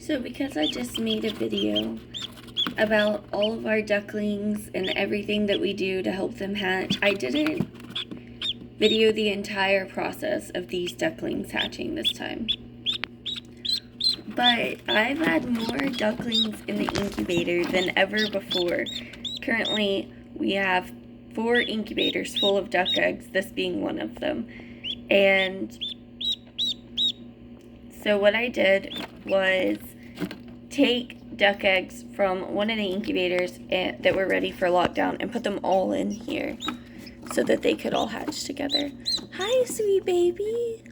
So because I just made a video about all of our ducklings and everything that we do to help them hatch, I didn't video the entire process of these ducklings hatching this time. But I've had more ducklings in the incubator than ever before. Currently, we have 4 incubators full of duck eggs, this being one of them. And so what I did was take duck eggs from one of the incubators that were ready for lockdown and put them all in here so that they could all hatch together. Hi, sweet baby.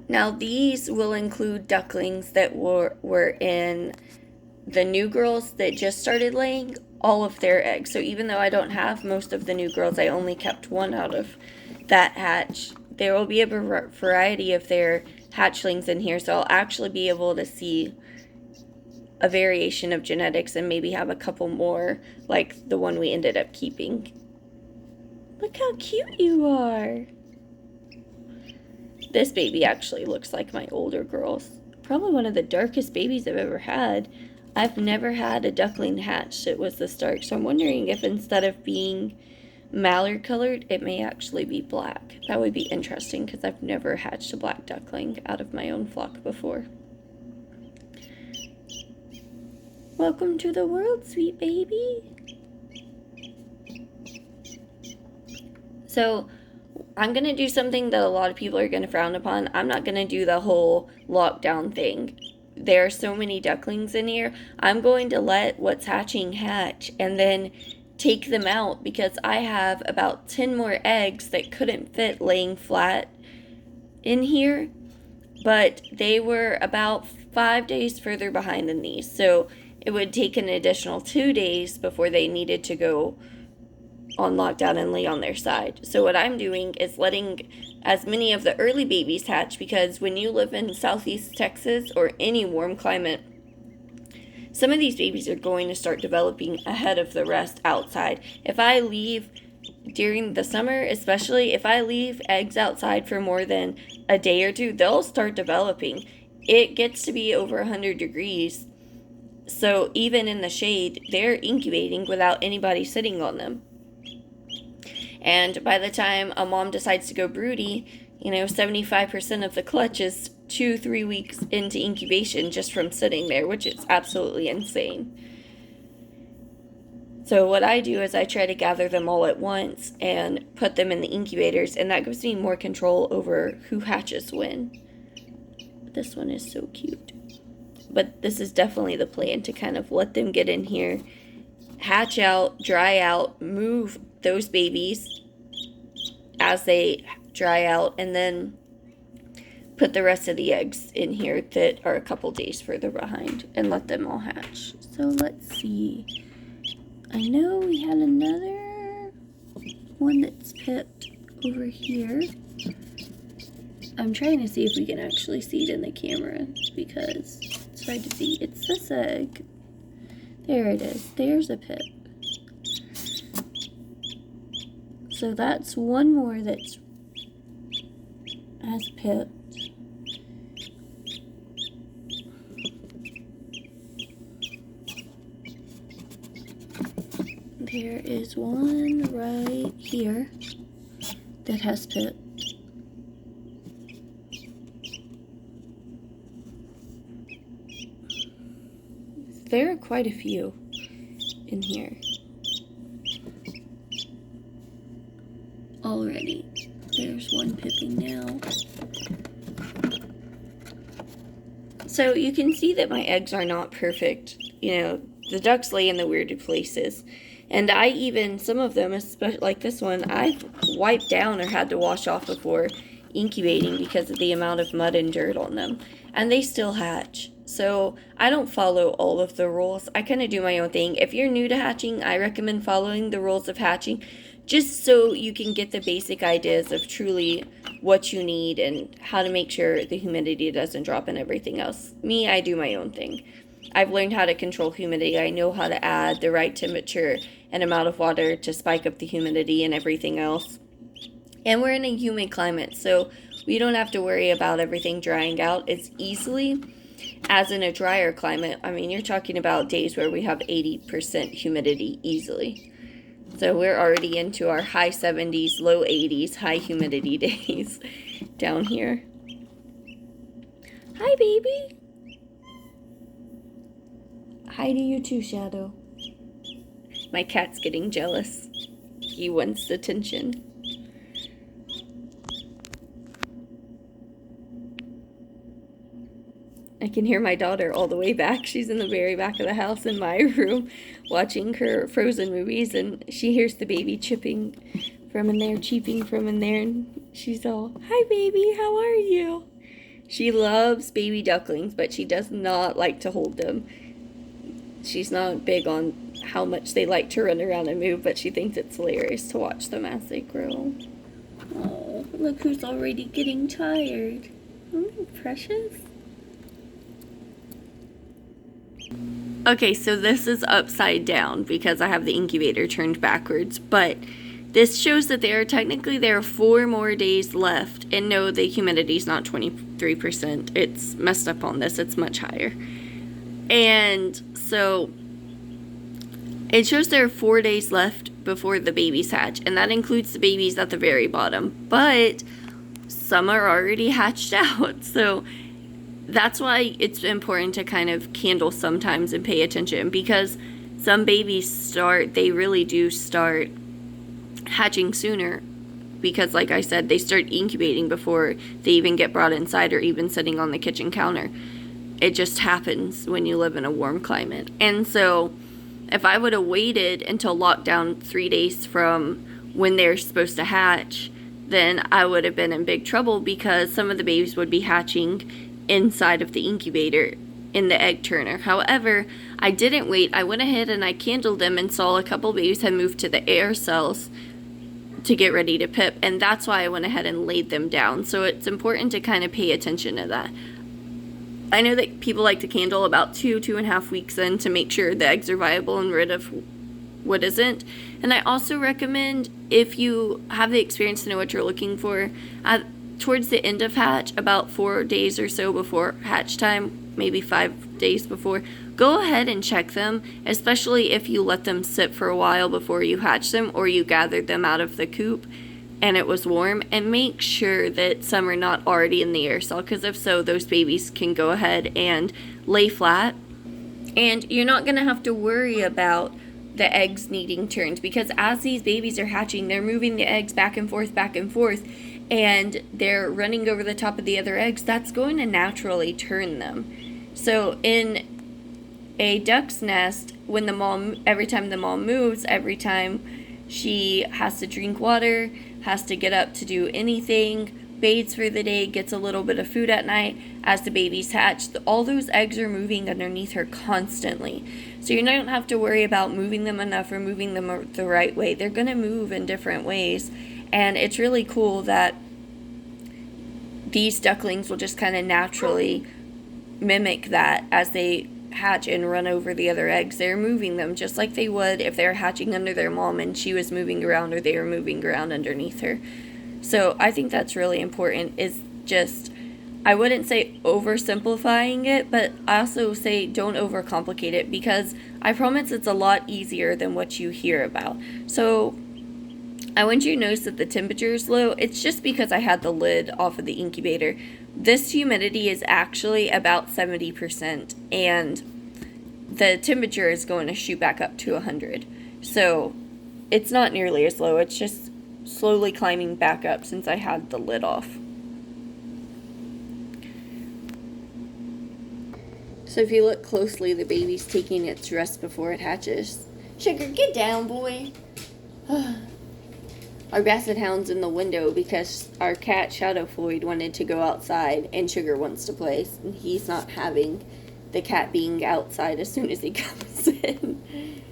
Now these will include ducklings that were in the new girls that just started laying all of their eggs. So even though I don't have most of the new girls, I only kept one out of that hatch. There will be a variety of their hatchlings in here, so I'll actually be able to see a variation of genetics and maybe have a couple more like the one we ended up keeping. Look how cute you are. This baby actually looks like my older girls. Probably one of the darkest babies I've ever had. I've never had a duckling hatch that was this dark, so I'm wondering if instead of being mallard colored, it may actually be black. That would be interesting because I've never hatched a black duckling out of my own flock before. Welcome to the world, sweet baby. So I'm going to do something that a lot of people are going to frown upon. I'm not going to do the whole lockdown thing. There are so many ducklings in here. I'm going to let what's hatching hatch and then take them out because I have about 10 more eggs that couldn't fit laying flat in here. But they were about 5 days further behind than these. So it would take an additional 2 days before they needed to go on lockdown and lay on their side. So what I'm doing is letting as many of the early babies hatch because when you live in Southeast Texas or any warm climate, some of these babies are going to start developing ahead of the rest outside. If I leave during the summer, especially if I leave eggs outside for more than a day or two, they'll start developing. It gets to be over 100 degrees. So even in the shade, they're incubating without anybody sitting on them. And by the time a mom decides to go broody, 75% of the clutch is 2-3 weeks into incubation just from sitting there, which is absolutely insane. So what I do is I try to gather them all at once and put them in the incubators, and that gives me more control over who hatches when. This one is so cute. But this is definitely the plan, to kind of let them get in here, hatch out, dry out, move those babies as they dry out, and then put the rest of the eggs in here that are a couple days further behind and let them all hatch. So let's see. I know we had another one that's pipped over here. I'm trying to see if we can actually see it in the camera because it's hard to see. It's this egg. There it is. There's a pip. So that's one more that's as pipped. There is one right here that has pipped. There are quite a few in here already. There's one pipping now. So you can see that my eggs are not perfect. The ducks lay in the weird places. And I even, some of them, especially like this one, I've wiped down or had to wash off before incubating because of the amount of mud and dirt on them. And they still hatch. So I don't follow all of the rules. I kind of do my own thing. If you're new to hatching, I recommend following the rules of hatching just so you can get the basic ideas of truly what you need and how to make sure the humidity doesn't drop and everything else. Me, I do my own thing. I've learned how to control humidity. I know how to add the right temperature and amount of water to spike up the humidity and everything else. And we're in a humid climate, so we don't have to worry about everything drying out as easily as in a drier climate. I mean, you're talking about days where we have 80% humidity easily. So we're already into our high 70s, low 80s, high humidity days down here. Hi, baby. Hi to you too, Shadow. My cat's getting jealous. He wants attention. I can hear my daughter all the way back. She's in the very back of the house in my room watching her Frozen movies, and she hears the baby chipping from in there, cheeping from in there, and she's all, "Hi, baby, how are you?" She loves baby ducklings, but she does not like to hold them. She's not big on how much they like to run around and move, but she thinks it's hilarious to watch them as they grow. Oh, look who's already getting tired. Oh, precious. Okay, so this is upside down because I have the incubator turned backwards, but this shows that there are 4 more days left. And no, the humidity is not 23%. It's messed up on this. It's much higher. And so it shows there are 4 days left before the babies hatch, and that includes the babies at the very bottom. But some are already hatched out, so that's why it's important to kind of candle sometimes and pay attention, because some babies they really do start hatching sooner, because like I said, they start incubating before they even get brought inside or even sitting on the kitchen counter. It just happens when you live in a warm climate. And so if I would have waited until lockdown 3 days from when they're supposed to hatch, then I would have been in big trouble, because some of the babies would be hatching inside of the incubator in the egg turner. However, I didn't wait. I went ahead and I candled them and saw a couple babies had moved to the air cells to get ready to pip, and that's why I went ahead and laid them down. So it's important to kind of pay attention to that. I know that people like to candle about 2.5 weeks in to make sure the eggs are viable and rid of what isn't. And I also recommend, if you have the experience to know what you're looking for, towards the end of hatch, about 4 days or so before hatch time, maybe 5 days before, go ahead and check them, especially if you let them sit for a while before you hatch them, or you gathered them out of the coop and it was warm, and make sure that some are not already in the air cell, because if so, those babies can go ahead and lay flat, and you're not going to have to worry about the eggs needing turned, because as these babies are hatching, they're moving the eggs back and forth, and they're running over the top of the other eggs. That's going to naturally turn them. So in a duck's nest, every time the mom moves, every time she has to drink water, has to get up to do anything, bathes for the day, gets a little bit of food at night, as the babies hatch, all those eggs are moving underneath her constantly. So you don't have to worry about moving them enough or moving them the right way. They're going to move in different ways. And it's really cool that these ducklings will just kind of naturally mimic that as they hatch and run over the other eggs. They're moving them just like they would if they're hatching under their mom and she was moving around, or they were moving around underneath her. So I think that's really important. Is just, I wouldn't say oversimplifying it, but I also say don't overcomplicate it, because I promise it's a lot easier than what you hear about. So I want you to notice that the temperature is low. It's just because I had the lid off of the incubator. This humidity is actually about 70%, and the temperature is going to shoot back up to 100. So it's not nearly as low. It's just slowly climbing back up since I had the lid off. So if you look closely, the baby's taking its rest before it hatches. Sugar, get down, boy. Our basset hound's in the window because our cat, Shadow Floyd, wanted to go outside, and Sugar wants to play, and he's not having the cat being outside as soon as he comes in.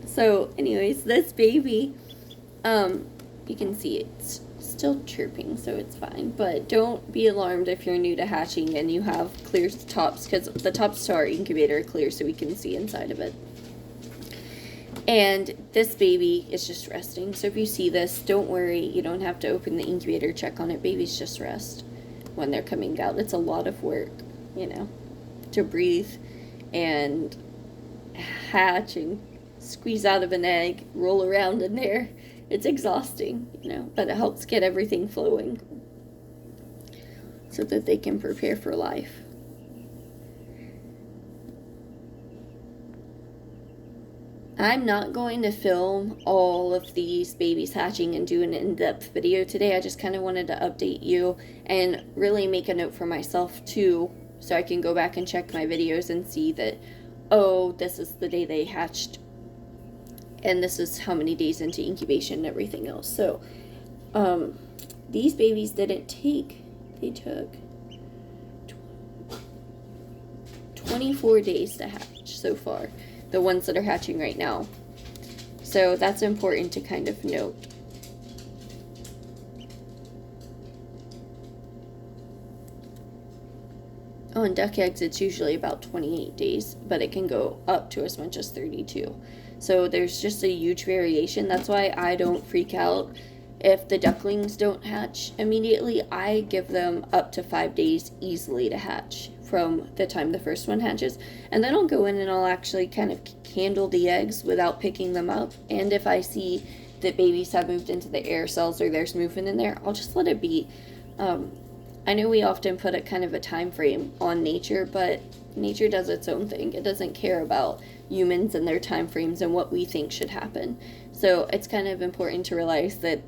So, anyways, this baby, you can see it's still chirping, so it's fine. But don't be alarmed if you're new to hatching and you have clear tops, because the tops to our incubator are clear so we can see inside of it. And this baby is just resting. So if you see this, don't worry. You don't have to open the incubator, check on it. Babies just rest when they're coming out. It's a lot of work, you know, to breathe and hatch and squeeze out of an egg, roll around in there. It's exhausting, you know, but it helps get everything flowing so that they can prepare for life. I'm not going to film all of these babies hatching and do an in-depth video today. I just kind of wanted to update you and really make a note for myself too, so I can go back and check my videos and see that, oh, this is the day they hatched and this is how many days into incubation and everything else. So these babies didn't take, they took 24 days to hatch so far, the ones that are hatching right now. So that's important to kind of note. Oh, in duck eggs, it's usually about 28 days, but it can go up to as much as 32. So there's just a huge variation. That's why I don't freak out if the ducklings don't hatch immediately. I give them up to 5 days easily to hatch from the time the first one hatches. And then I'll go in and I'll actually kind of handle the eggs without picking them up. And if I see that babies have moved into the air cells or there's movement in there, I'll just let it be. I know we often put a kind of a time frame on nature, but nature does its own thing. It doesn't care about humans and their time frames and what we think should happen. So it's kind of important to realize that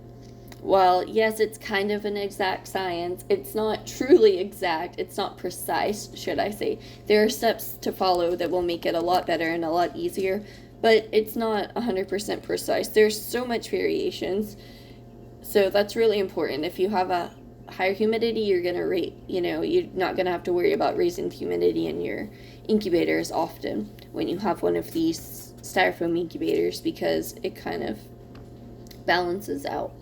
while, yes, it's kind of an exact science, it's not truly exact. It's not precise, should I say. There are steps to follow that will make it a lot better and a lot easier, but it's not 100% precise. There's so much variations. So that's really important. If you have a higher humidity, you're going to rate, you're not going to have to worry about raising the humidity in your incubator as often when you have one of these styrofoam incubators, because it kind of balances out.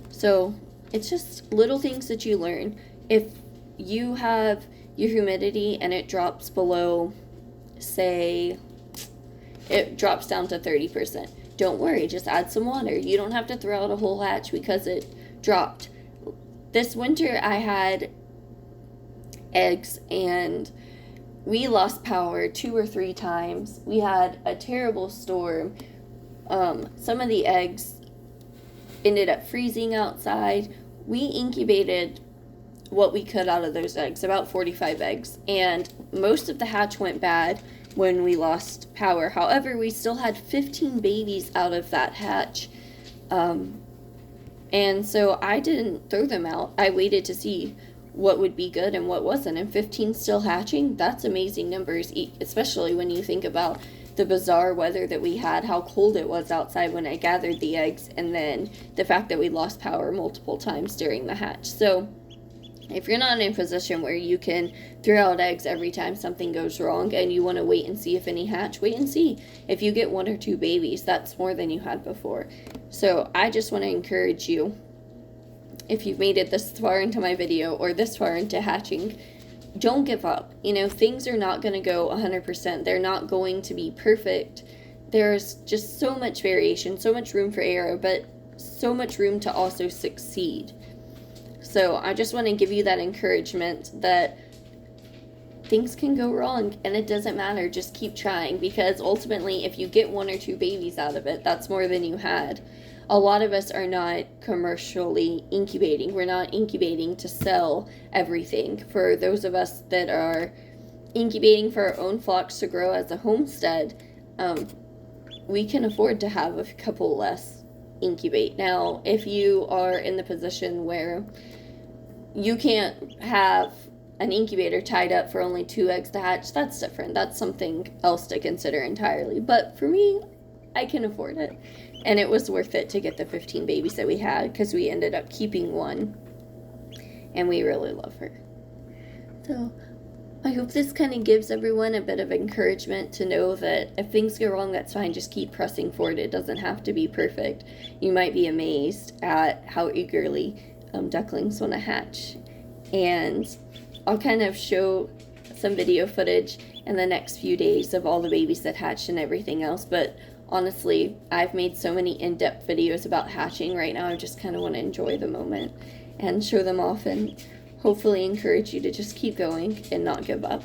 So it's just little things that you learn. If you have your humidity and it drops below, say, it drops down to 30%, don't worry, just add some water. You don't have to throw out a whole hatch because it dropped. This winter I had eggs and we lost power 2 or 3 times. We had a terrible storm. Some of the eggs ended up freezing outside. We incubated what we could out of those eggs, about 45 eggs, and most of the hatch went bad when we lost power. However, we still had 15 babies out of that hatch. And so I didn't throw them out. I waited to see what would be good and what wasn't. And 15 still hatching, that's amazing numbers, especially when you think about the bizarre weather that we had, how cold it was outside when I gathered the eggs, and then the fact that we lost power multiple times during the hatch. So if you're not in a position where you can throw out eggs every time something goes wrong and you want to wait and see if any hatch, wait and see. If you get 1 or 2 babies, that's more than you had before. So I just want to encourage you, if you've made it this far into my video or this far into hatching, don't give up. Things are not going to go 100%. They're not going to be perfect. There's just so much variation, so much room for error, but so much room to also succeed. So I just want to give you that encouragement that things can go wrong and it doesn't matter. Just keep trying, because ultimately if you get 1 or 2 babies out of it, that's more than you had. A lot of us are not commercially incubating. We're not incubating to sell everything. For those of us that are incubating for our own flocks to grow as a homestead, we can afford to have a couple less incubate. Now, if you are in the position where you can't have an incubator tied up for only 2 eggs to hatch, that's different. That's something else to consider entirely. But for me, I can afford it. And it was worth it to get the 15 babies that we had, because we ended up keeping one. And we really love her. So I hope this kind of gives everyone a bit of encouragement to know that if things go wrong, that's fine. Just keep pressing forward. It doesn't have to be perfect. You might be amazed at how eagerly ducklings want to hatch. And I'll kind of show some video footage in the next few days of all the babies that hatched and everything else. But honestly, I've made so many in-depth videos about hatching right now. I just kind of want to enjoy the moment and show them off and hopefully encourage you to just keep going and not give up.